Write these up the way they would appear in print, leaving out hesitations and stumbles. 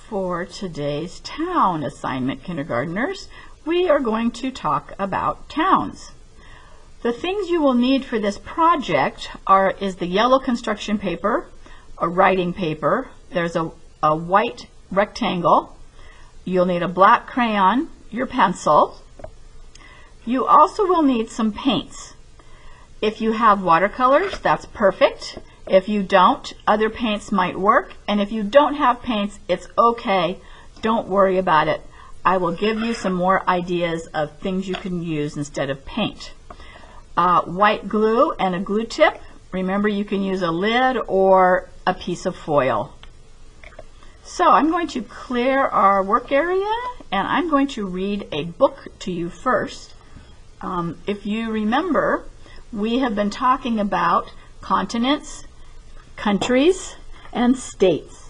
For today's town assignment, kindergartners, we are going to talk about towns. The things you will need for this project is the yellow construction paper, a writing paper, there's a white rectangle, you'll need a black crayon, your pencil. You also will need some paints. If you have watercolors, that's perfect. If you don't, other paints might work, and if you don't have paints, it's okay. Don't worry about it. I will give you some more ideas of things you can use instead of paint. White glue and a glue tip. Remember, you can use a lid or a piece of foil. So I'm going to clear our work area, and I'm going to read a book to you first. If you remember, we have been talking about continents, countries, and states.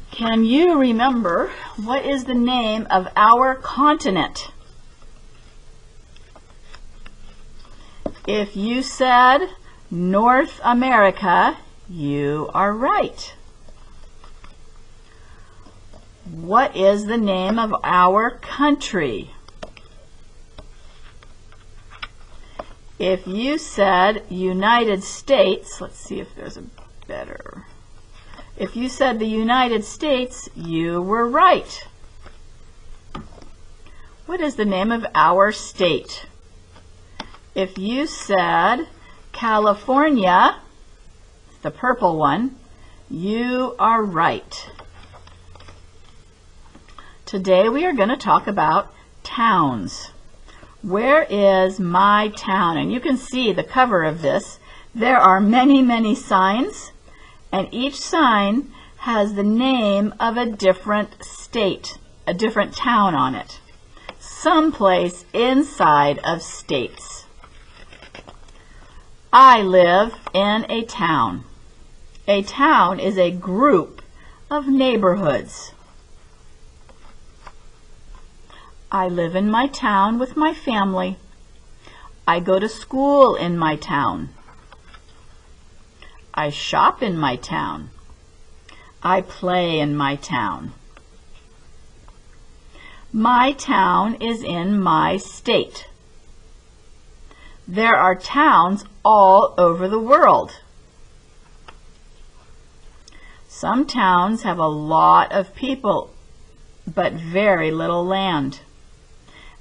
Can you remember what is the name of our continent? If you said North America, you are right. What is the name of our country? If you said United States, let's see if there's a better. If you said the United States, you were right. What is the name of our state? If you said California, the purple one, you are right. Today we are going to talk about towns. Where is my town? And you can see the cover of this. There are many, many signs, and each sign has the name of a different state, a different town on it, someplace inside of states. I live in a town. A town is a group of neighborhoods. I live in my town with my family. I go to school in my town. I shop in my town. I play in my town. My town is in my state. There are towns all over the world. Some towns have a lot of people, but very little land.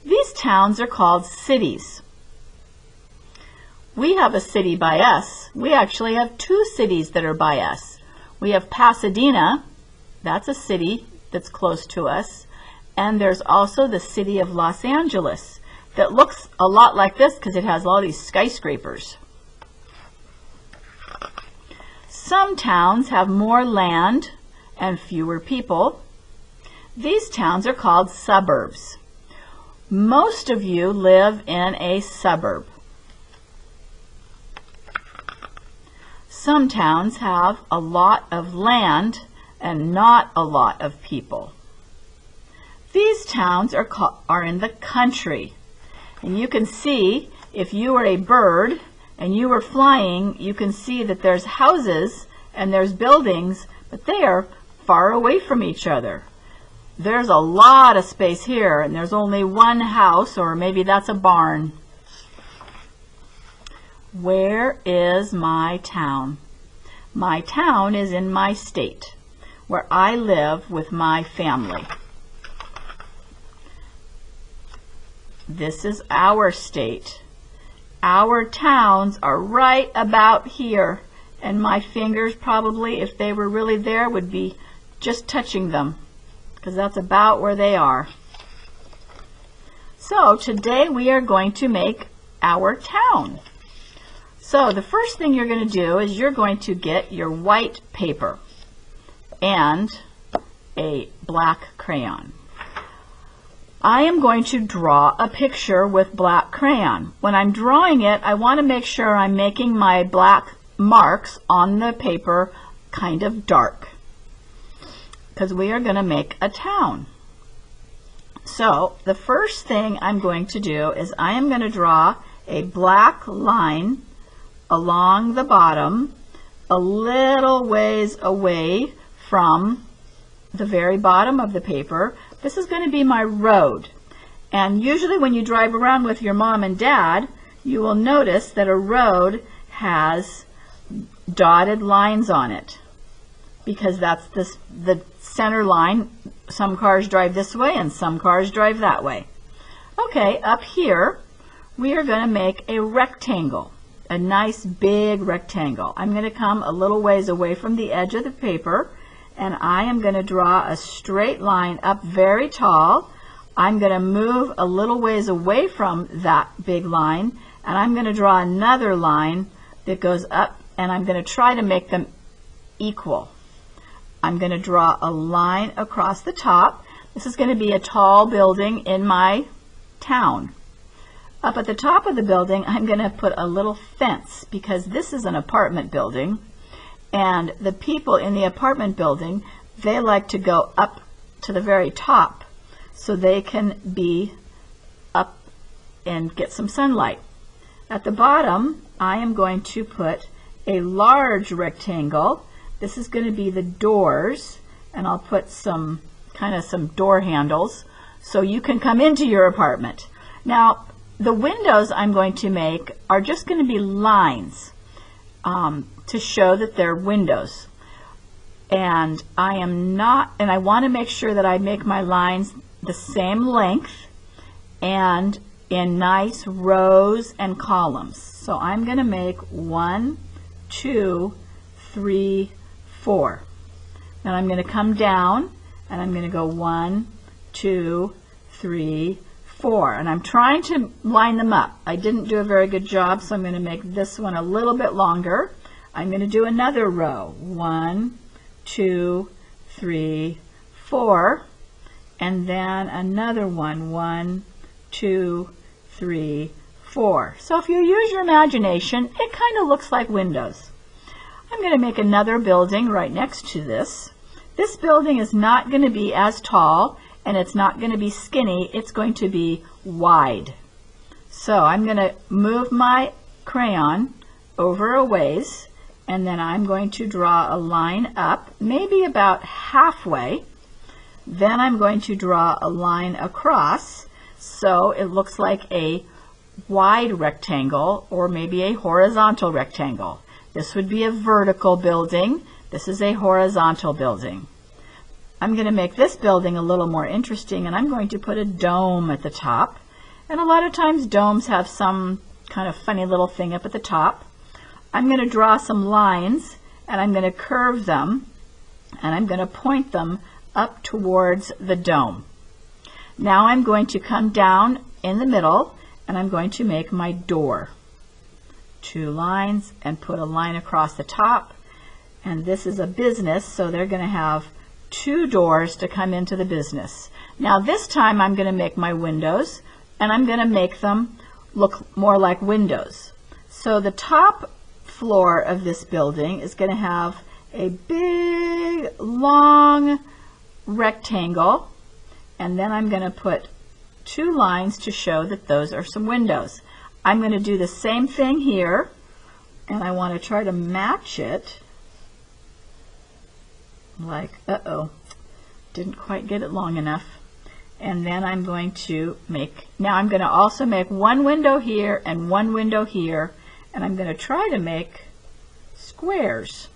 These towns are called cities. We have a city by us. We actually have two cities that are by us. We have Pasadena, that's a city that's close to us, and there's also the city of Los Angeles that looks a lot like this because it has all these skyscrapers. Some towns have more land and fewer people. These towns are called suburbs. Most of you live in a suburb. Some towns have a lot of land and not a lot of people. These towns are in the country. And you can see, if you were a bird and you were flying, you can see that there's houses and there's buildings, but they are far away from each other. There's a lot of space here, and there's only one house, or maybe that's a barn. Where is my town? My town is in my state, where I live with my family. This is our state. Our towns are right about here, and my fingers probably, if they were really there, would be just touching them, because that's about where they are. So today we are going to make our town. So the first thing you're going to do is you're going to get your white paper and a black crayon. I am going to draw a picture with black crayon. When I'm drawing it, I want to make sure I'm making my black marks on the paper kind of dark, because we are going to make a town. So the first thing I'm going to do is I am going to draw a black line along the bottom a little ways away from the very bottom of the paper. This is going to be my road. And usually when you drive around with your mom and dad, you will notice that a road has dotted lines on it, because that's the center line. Some cars drive this way and some cars drive that way. Okay, up here we are going to make a rectangle, a nice big rectangle. I'm going to come a little ways away from the edge of the paper, and I am going to draw a straight line up very tall. I'm going to move a little ways away from that big line, and I'm going to draw another line that goes up, and I'm going to try to make them equal. I'm going to draw a line across the top. This is going to be a tall building in my town. Up at the top of the building, I'm going to put a little fence, because this is an apartment building, and the people in the apartment building, they like to go up to the very top so they can be up and get some sunlight. At the bottom, I am going to put a large rectangle. This is going to be the doors, and I'll put some door handles so you can come into your apartment. Now, the windows I'm going to make are just going to be lines to show that they're windows. And I want to make sure that I make my lines the same length and in nice rows and columns. So I'm going to make 1, 2, 3, 4. Then I'm going to come down and I'm going to go 1, 2, 3, 4. And I'm trying to line them up. I didn't do a very good job, so I'm going to make this one a little bit longer. I'm going to do another row. 1, 2, 3, 4. And then another one. 1, 2, 3, 4. So if you use your imagination, it kind of looks like windows. I'm going to make another building right next to this. This building is not going to be as tall, and it's not going to be skinny. It's going to be wide. So I'm going to move my crayon over a ways, and then I'm going to draw a line up, maybe about halfway. Then I'm going to draw a line across, so it looks like a wide rectangle or maybe a horizontal rectangle. This would be a vertical building. This is a horizontal building. I'm going to make this building a little more interesting, and I'm going to put a dome at the top. And a lot of times domes have some kind of funny little thing up at the top. I'm going to draw some lines, and I'm going to curve them, and I'm going to point them up towards the dome. Now I'm going to come down in the middle, and I'm going to make my door. 2 lines and put a line across the top. And this is a business, so they're going to have 2 doors to come into the business. Now this time I'm going to make my windows, and I'm going to make them look more like windows. So the top floor of this building is going to have a big long rectangle, and then I'm going to put 2 lines to show that those are some windows. I'm going to do the same thing here, and I want to try to match it. Like, didn't quite get it long enough. And then I'm going to I'm going to also make 1 window here and 1 window here, and I'm going to try to make squares.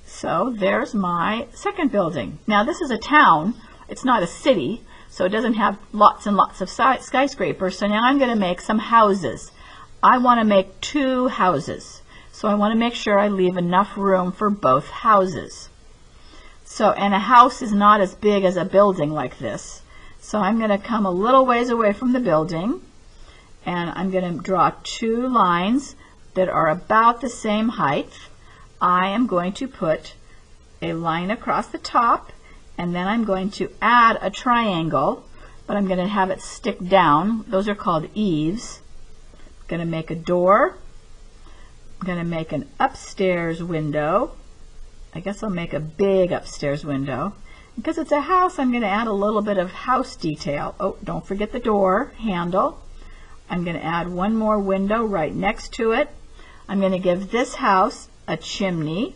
So there's my second building. Now this is a town, it's not a city, so it doesn't have lots and lots of skyscrapers. So now I'm going to make some houses. I want to make 2 houses. So I want to make sure I leave enough room for both houses. So, and a house is not as big as a building like this. So I'm going to come a little ways away from the building, and I'm going to draw 2 lines that are about the same height. I am going to put a line across the top, and then I'm going to add a triangle, but I'm going to have it stick down. Those are called eaves. I'm going to make a door. I'm going to make an upstairs window. I guess I'll make a big upstairs window. Because it's a house, I'm going to add a little bit of house detail. Oh, don't forget the door handle. I'm going to add 1 more window right next to it. I'm going to give this house a chimney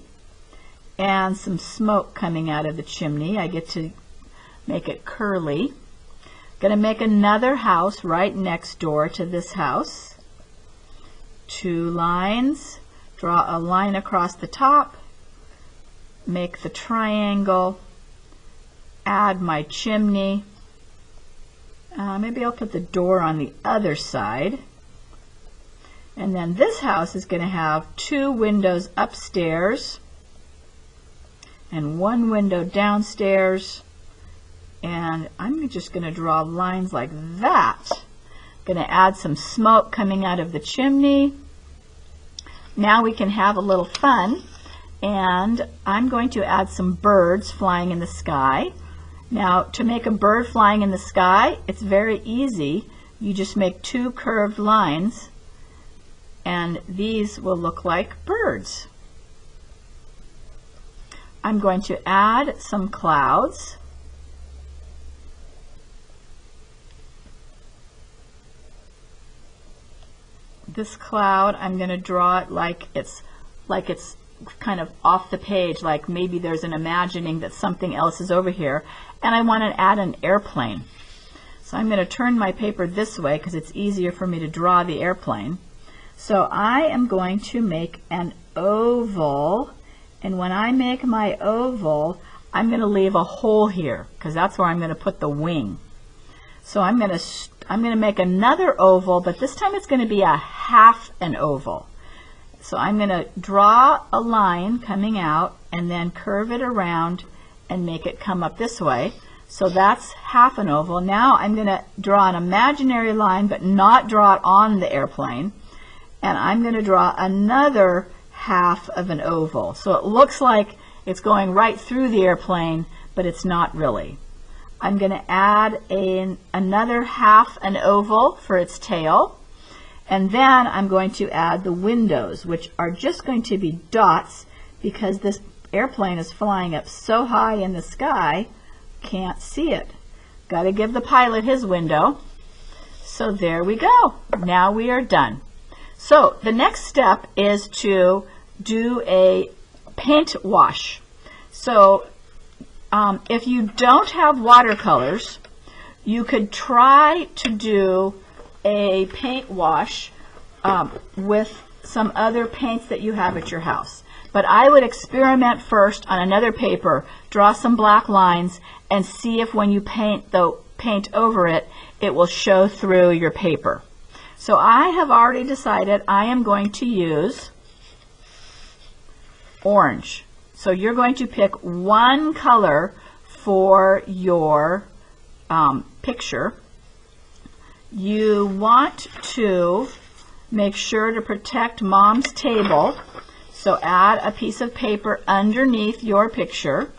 and some smoke coming out of the chimney. I get to make it curly. Going to make another house right next door to this house. 2 lines. Draw a line across the top. Make the triangle. Add my chimney. Maybe I'll put the door on the other side. And then this house is going to have 2 windows upstairs and 1 window downstairs. And I'm just going to draw lines like that. Going to add some smoke coming out of the chimney. Now we can have a little fun. And I'm going to add some birds flying in the sky. Now, to make a bird flying in the sky, it's very easy. You just make 2 curved lines, and these will look like birds. I'm going to add some clouds. This cloud, I'm going to draw it like it's kind of off the page, like maybe there's an imagining that something else is over here, and I want to add an airplane. So I'm going to turn my paper this way because it's easier for me to draw the airplane. So I am going to make an oval, and when I make my oval, I'm going to leave a hole here because that's where I'm going to put the wing. So I'm going to make another oval, but this time it's going to be a half an oval. So I'm going to draw a line coming out and then curve it around and make it come up this way. So that's half an oval. Now I'm going to draw an imaginary line but not draw it on the airplane. And I'm going to draw another half of an oval. So it looks like it's going right through the airplane, but it's not really. I'm going to add another half an oval for its tail. And then I'm going to add the windows, which are just going to be dots because this airplane is flying up so high in the sky, can't see it. Got to give the pilot his window. So there we go. Now we are done. So the next step is to do a paint wash. So if you don't have watercolors, you could try to do a paint wash with some other paints that you have at your house. But I would experiment first on another paper, draw some black lines, and see if when you paint over it, it will show through your paper. So I have already decided I am going to use orange. So you're going to pick one color for your picture. You want to make sure to protect Mom's table, so add a piece of paper underneath your picture,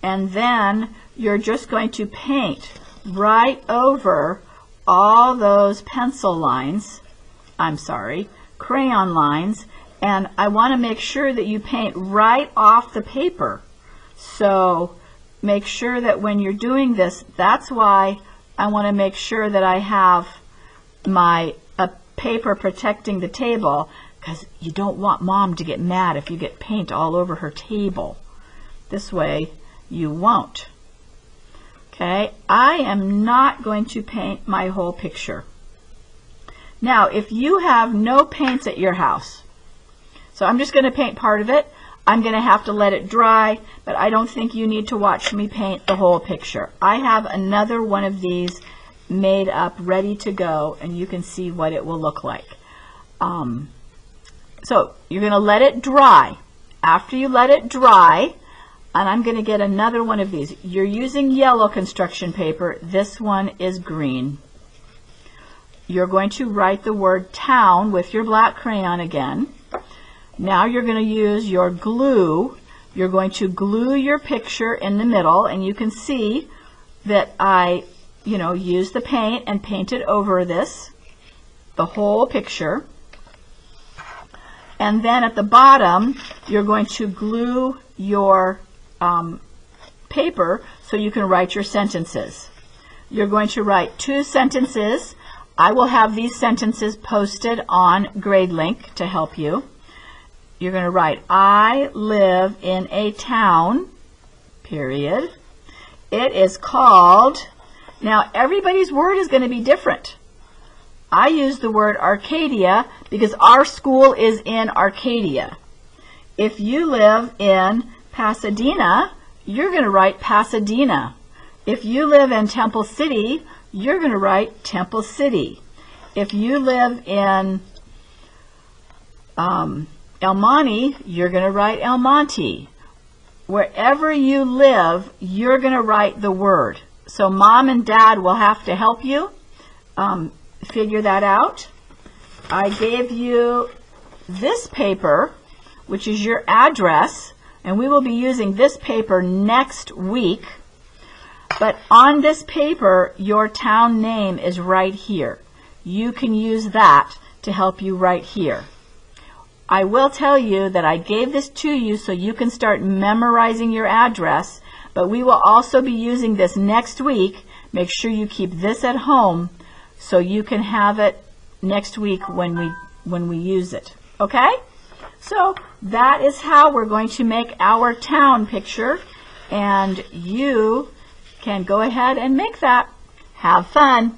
and then you're just going to paint right over all those pencil lines, crayon lines, and I want to make sure that you paint right off the paper. So make sure that when you're doing this, that's why I want to make sure that I have my paper protecting the table, because you don't want Mom to get mad if you get paint all over her table. This way you won't. Okay, I am not going to paint my whole picture. Now, if you have no paints at your house, so I'm just going to paint part of it. I'm going to have to let it dry, but I don't think you need to watch me paint the whole picture. I have another one of these made up, ready to go, and you can see what it will look like. So you're going to let it dry. After you let it dry, and I'm going to get another one of these. You're using yellow construction paper. This one is green. You're going to write the word town with your black crayon again. Now you're going to use your glue. You're going to glue your picture in the middle, and you can see that I use the paint and paint it over this, the whole picture. And then at the bottom, you're going to glue your paper so you can write your sentences. You're going to write 2 sentences. I will have these sentences posted on GradeLink to help you. You're going to write, I live in a town, period. It is called, now everybody's word is going to be different. I use the word Arcadia because our school is in Arcadia. If you live in Pasadena, you're going to write Pasadena. If you live in Temple City, you're going to write Temple City. If you live in El Monte, you're going to write El Monte. Wherever you live, you're going to write the word. So Mom and Dad will have to help you figure that out. I gave you this paper, which is your address, and we will be using this paper next week. But on this paper, your town name is right here. You can use that to help you right here. I will tell you that I gave this to you so you can start memorizing your address, but we will also be using this next week. Make sure you keep this at home so you can have it next week when we use it. Okay? So that is how we're going to make our town picture, and you can go ahead and make that. Have fun!